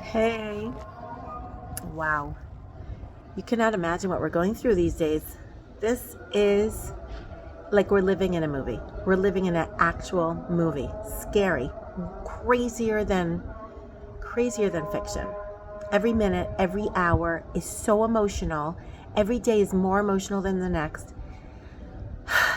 Hey, wow. You cannot imagine what we're going through these days. This is like we're living in a movie. We're living in an actual movie. Scary. Crazier than fiction. Every minute, every hour is so emotional. Every day is more emotional than the next.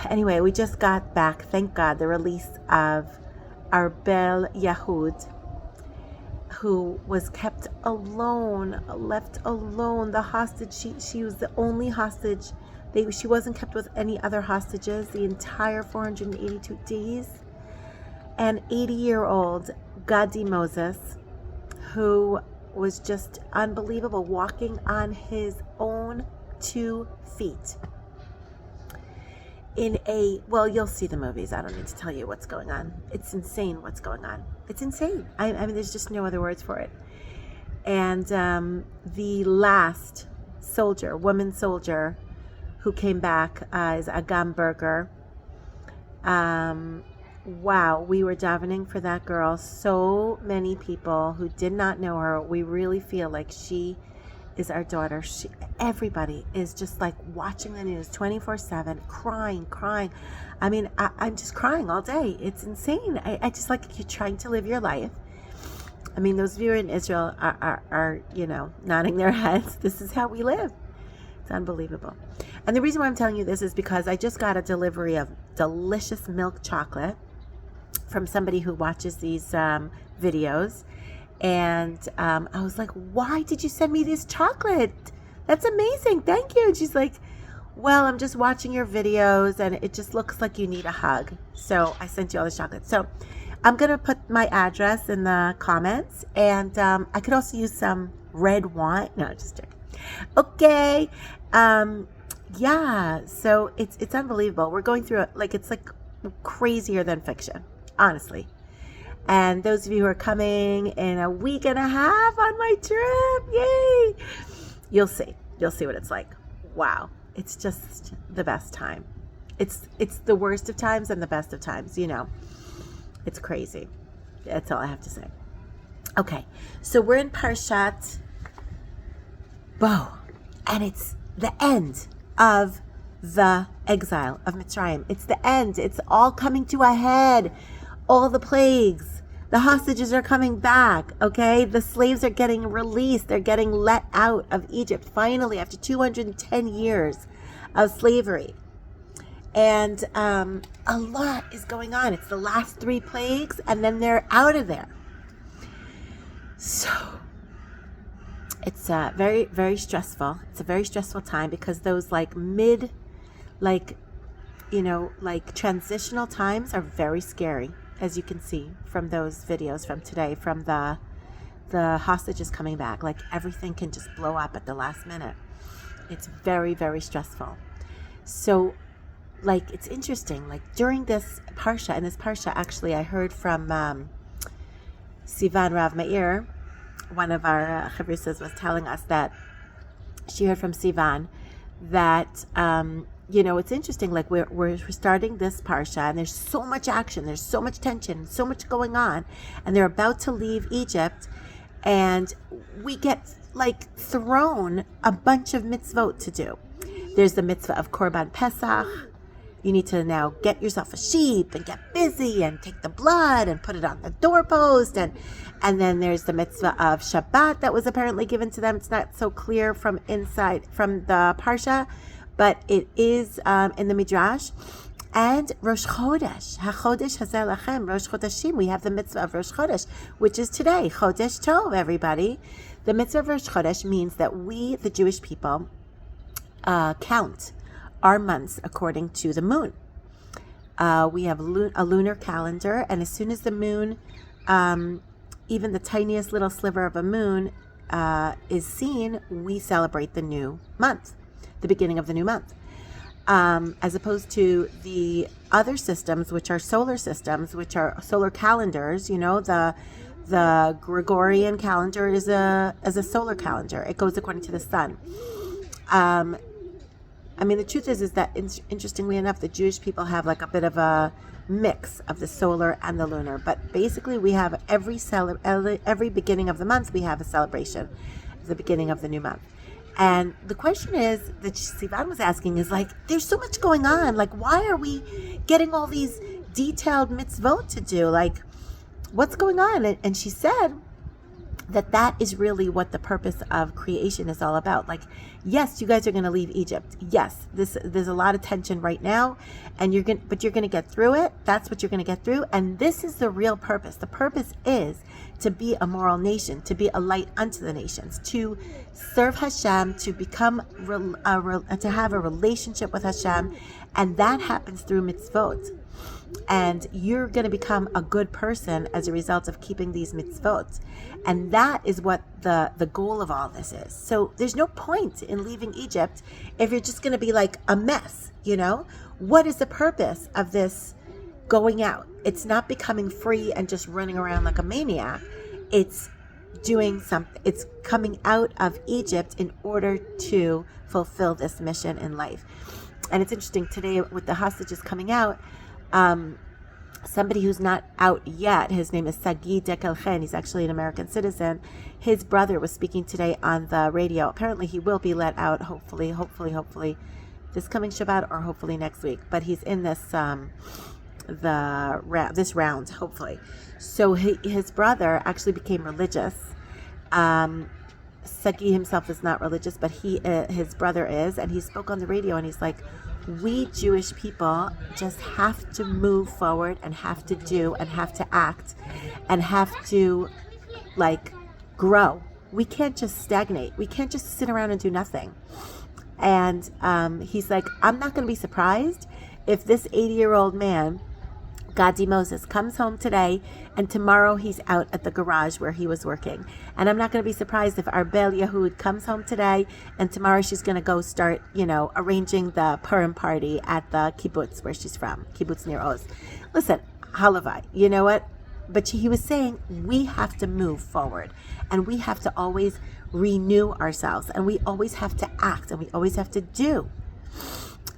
Anyway, we just got back, thank God, the release of our Bel Yahud, who was kept alone, left alone. The hostage, she was the only hostage. She wasn't kept with any other hostages the entire 482 days. And 80-year-old Gadi Moses, who was just unbelievable, walking on his own 2 feet. You'll see the movies. I don't need to tell you what's going on. It's insane what's going on. It's insane. I mean, there's just no other words for it. And the last woman soldier who came back is Agam Berger. Wow, we were davening for that girl. So many people who did not know her, we really feel like she is our daughter. Everybody is just like watching the news 24/7, crying. I mean, I'm just crying all day. It's insane. I just like you're trying to live your life. I mean, those of you in Israel are nodding their heads. This is how we live. It's unbelievable. And the reason why I'm telling you this is because I just got a delivery of delicious milk chocolate from somebody who watches these videos. And I was like, why did you send me this chocolate? That's amazing. Thank you. And she's like, well, I'm just watching your videos and it just looks like you need a hug. So I sent you all this chocolate. So I'm going to put my address in the comments. And I could also use some red wine. No, just joking. Okay. Yeah. So it's unbelievable. We're going through it. It's like crazier than fiction, honestly. And those of you who are coming in a week and a half on my trip, yay! You'll see what it's like. Wow. It's just the best time. It's the worst of times and the best of times, It's crazy. That's all I have to say. Okay. So we're in Parshat Bo, and it's the end of the exile of Mitzrayim. It's the end. It's all coming to a head. All the plagues. The hostages are coming back, okay? The slaves are getting released. They're getting let out of Egypt, finally, after 210 years of slavery. And a lot is going on. It's the last 3 plagues, and then they're out of there. So it's very, very stressful. It's a very stressful time because those transitional times are very scary, as you can see from those videos from today, from the hostages coming back. Like everything can just blow up at the last minute. It's very, very stressful. So it's interesting, during this parsha, actually I heard from Sivan Rav Meir, one of our chavrusas was telling us that she heard from Sivan that it's interesting. We're starting this parsha, and there's so much action, there's so much tension, so much going on, and they're about to leave Egypt, and we get thrown a bunch of mitzvot to do. There's the mitzvah of Korban Pesach. You need to now get yourself a sheep and get busy and take the blood and put it on the doorpost, and then there's the mitzvah of Shabbat that was apparently given to them. It's not so clear from the parsha, but it is in the Midrash. And Rosh Chodesh, HaChodesh Hazeh Lachem, Rosh Chodeshim. We have the mitzvah of Rosh Chodesh, which is today, Chodesh Tov, everybody. The mitzvah of Rosh Chodesh means that we, the Jewish people, count our months according to the moon. We have a lunar calendar, and as soon as the moon, even the tiniest little sliver of a moon, is seen, we celebrate the new month, the beginning of the new month. As opposed to the other systems, which are solar systems, which are solar calendars. The Gregorian calendar is a solar calendar. It goes according to the sun. I mean, the truth is that interestingly enough, the Jewish people have like a bit of a mix of the solar and the lunar. But basically, we have every beginning of the month, we have a celebration, the beginning of the new month. And the question is that Sivan was asking is like, there's so much going on. Like, why are we getting all these detailed mitzvot to do? Like, what's going on? And she said that is really what the purpose of creation is all about. Like, yes, you guys are going to leave Egypt. Yes, there's a lot of tension right now, and you're going to get through it. That's what you're going to get through, and this is the real purpose. The purpose is to be a moral nation, to be a light unto the nations, to serve Hashem, to become to have a relationship with Hashem, and that happens through mitzvot. And you're going to become a good person as a result of keeping these mitzvot. And that is what the goal of all this is. So there's no point in leaving Egypt if you're just going to be like a mess, you know? What is the purpose of this going out? It's not becoming free and just running around like a maniac. It's doing something. It's coming out of Egypt in order to fulfill this mission in life. And it's interesting today with the hostages coming out, somebody who's not out yet, his name is Sagi Dekelchen, he's actually an American citizen. His brother was speaking today on the radio. Apparently he will be let out, hopefully this coming Shabbat or hopefully next week. But he's in this this round, hopefully. So his brother actually became religious. Sagi himself is not religious, but his brother is, and he spoke on the radio and he's like, we Jewish people just have to move forward and have to do and have to act and have to like grow. We can't just stagnate. We can't just sit around and do nothing. And he's like, I'm not going to be surprised if this 80-year-old man, Gadi Moses, comes home today and tomorrow he's out at the garage where he was working. And I'm not going to be surprised if Arbel Yehud comes home today and tomorrow she's going to go start, arranging the Purim party at the kibbutz where she's from, kibbutz near Oz. Listen, halavai, you know what? But he was saying we have to move forward and we have to always renew ourselves and we always have to act and we always have to do.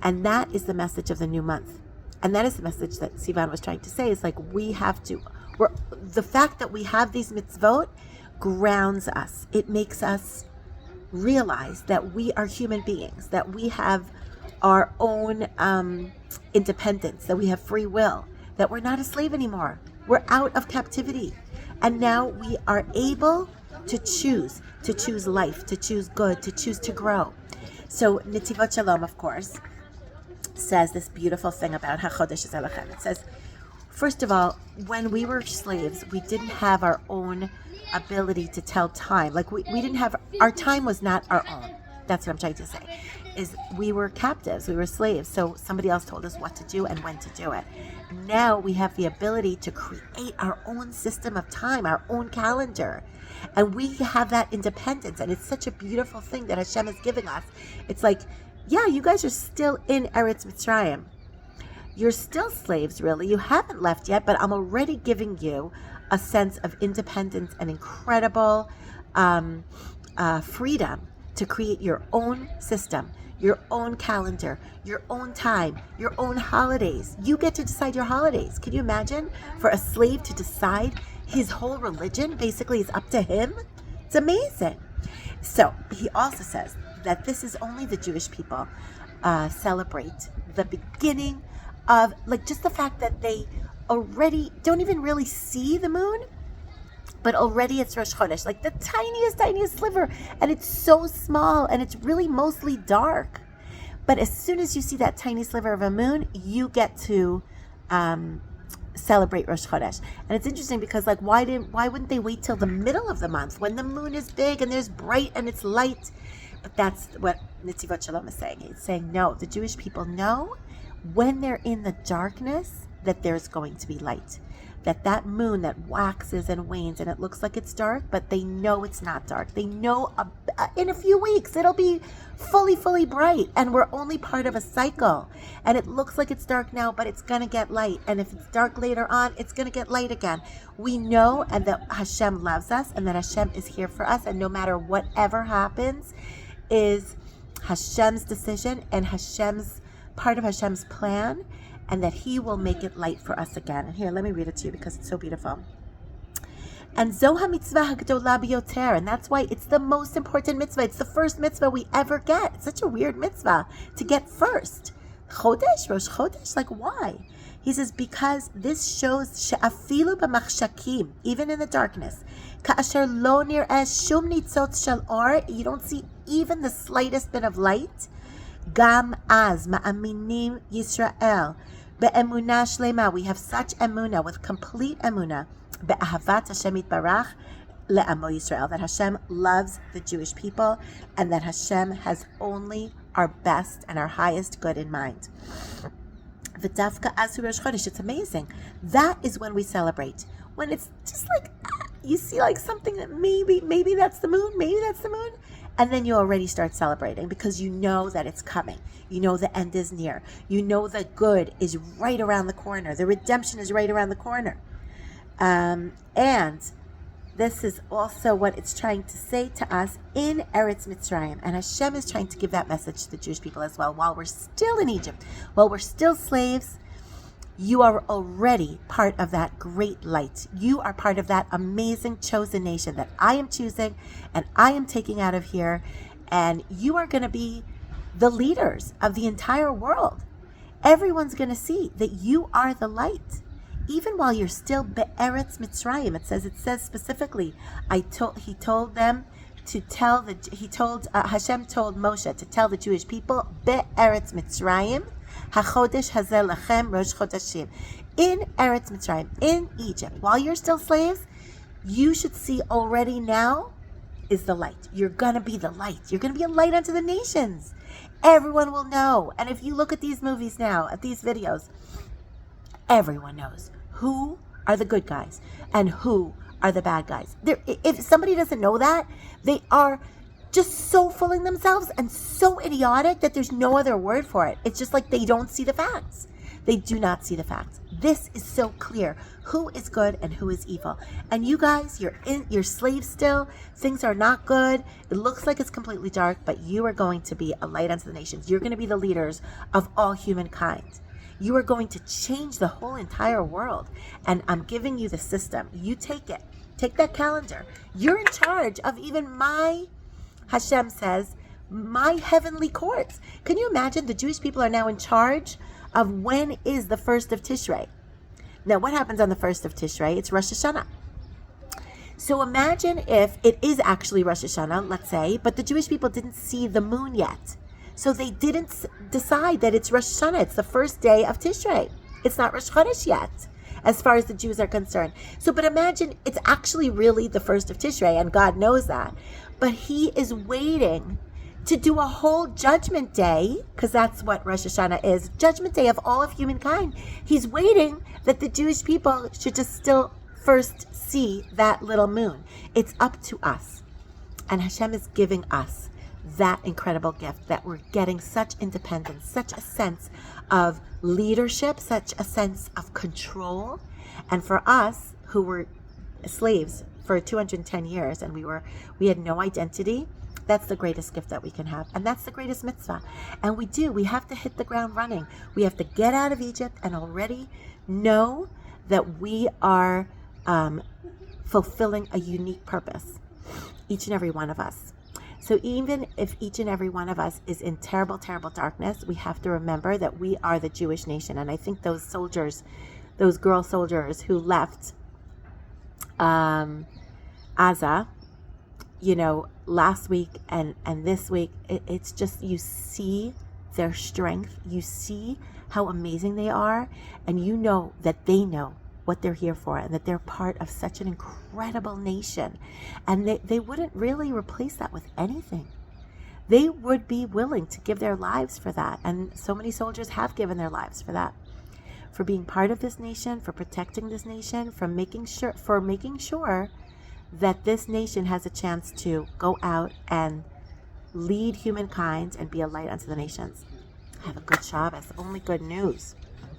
And that is the message of the new month. And that is the message that Sivan was trying to say, is like the fact that we have these mitzvot grounds us. It makes us realize that we are human beings, that we have our own independence, that we have free will, that we're not a slave anymore. We're out of captivity. And now we are able to choose life, to choose good, to choose to grow. So Netivot Shalom, of course, says this beautiful thing about HaChodesh Elechem. It says, first of all, when we were slaves, we didn't have our own ability to tell time. Like we didn't have, our time was not our own. That's what I'm trying to say, is we were captives, we were slaves. So somebody else told us what to do and when to do it. Now we have the ability to create our own system of time, our own calendar. And we have that independence. And it's such a beautiful thing that Hashem is giving us. It's like, yeah, you guys are still in Eretz Mitzrayim. You're still slaves, really. You haven't left yet, but I'm already giving you a sense of independence and incredible freedom to create your own system, your own calendar, your own time, your own holidays. You get to decide your holidays. Can you imagine for a slave to decide his whole religion basically is up to him? It's amazing. So he also says that this is only the Jewish people celebrate the beginning of, like, just the fact that they already don't even really see the moon, but already it's Rosh Chodesh, like the tiniest sliver, and it's so small and it's really mostly dark. But as soon as you see that tiny sliver of a moon, you get to celebrate Rosh Chodesh. And it's interesting because, like, why wouldn't they wait till the middle of the month when the moon is big and there's bright and it's light? But that's what Netivot Shalom is saying. It's saying, no, the Jewish people know when they're in the darkness that there's going to be light. That moon that waxes and wanes and it looks like it's dark, but they know it's not dark. They know in a few weeks it'll be fully bright, and we're only part of a cycle. And it looks like it's dark now, but it's going to get light. And if it's dark later on, it's going to get light again. We know, and that Hashem loves us and that Hashem is here for us. And no matter whatever happens, is Hashem's decision and part of Hashem's plan, and that He will make it light for us again. And here, let me read it to you because it's so beautiful. And Zoha mitzvah hagdola biyoter, and that's why it's the most important mitzvah. It's the first mitzvah we ever get. It's such a weird mitzvah to get first. Chodesh, Rosh Chodesh, like why? He says, because this shows she'afilu b'machshakim, even in the darkness, ka'asher lo nir'eh shum nitzot shel or, you don't see even the slightest bit of light. Gam az ma'aminim Yisrael be'emunah shlema, we have such emunah, with complete emunah, be'ahavat Hashem yitbarach le'amo Yisrael, that Hashem loves the Jewish people and that Hashem has only our best and our highest good in mind. V'dafka asu Rosh Chodesh, it's amazing. That is when we celebrate. When it's just like, you see like something that maybe that's the moon, and then you already start celebrating because you know that it's coming. You know the end is near. You know the good is right around the corner. The redemption is right around the corner. And this is also what it's trying to say to us in Eretz Mitzrayim. And Hashem is trying to give that message to the Jewish people as well. While we're still in Egypt, while we're still slaves, you are already part of that great light. You are part of that amazing chosen nation that I am choosing and I am taking out of here. And you are going to be the leaders of the entire world. Everyone's going to see that you are the light. Even while you're still be'eretz Mitzrayim, it says specifically, Hashem told Moshe to tell the Jewish people, be'eretz Mitzrayim, hachodesh hazeh lachem Rosh Chodeshim. In Eretz Mitzrayim, in Egypt, while you're still slaves, you should see already now is the light. You're going to be the light. You're going to be a light unto the nations. Everyone will know. And if you look at these movies now, at these videos, everyone knows who are the good guys and who are the bad guys. If somebody doesn't know that, they are just so fooling themselves and so idiotic that there's no other word for it. It's just like they don't see the facts. They do not see the facts. This is so clear. Who is good and who is evil? And you guys, you're slaves still. Things are not good. It looks like it's completely dark, but you are going to be a light unto the nations. You're going to be the leaders of all humankind. You are going to change the whole entire world. And I'm giving you the system. You take it. Take that calendar. You're in charge of even Hashem says, my heavenly courts. Can you imagine? The Jewish people are now in charge of when is the 1st of Tishrei. Now, what happens on the 1st of Tishrei? It's Rosh Hashanah. So imagine if it is actually Rosh Hashanah, let's say, but the Jewish people didn't see the moon yet. So they didn't decide that it's Rosh Hashanah. It's the first day of Tishrei. It's not Rosh Chodesh yet, as far as the Jews are concerned. So, but imagine it's actually really the 1st of Tishrei, and God knows that. But He is waiting to do a whole judgment day, because that's what Rosh Hashanah is, judgment day of all of humankind. He's waiting that the Jewish people should just still first see that little moon. It's up to us. And Hashem is giving us that incredible gift, that we're getting such independence, such a sense of leadership, such a sense of control. And for us who were slaves for 210 years and we had no identity, that's the greatest gift that we can have. And that's the greatest mitzvah. And we have to hit the ground running. We have to get out of Egypt and already know that we are fulfilling a unique purpose, each and every one of us. So even if each and every one of us is in terrible, terrible darkness, we have to remember that we are the Jewish nation. And I think those soldiers, those girl soldiers who left Gaza, last week and this week, it's just, you see their strength, you see how amazing they are, and you know that they know what they're here for and that they're part of such an incredible nation. And they wouldn't really replace that with anything. They would be willing to give their lives for that. And so many soldiers have given their lives for that, for being part of this nation, for protecting this nation, for making sure that this nation has a chance to go out and lead humankind and be a light unto the nations. Have a good Shabbos. Only good news.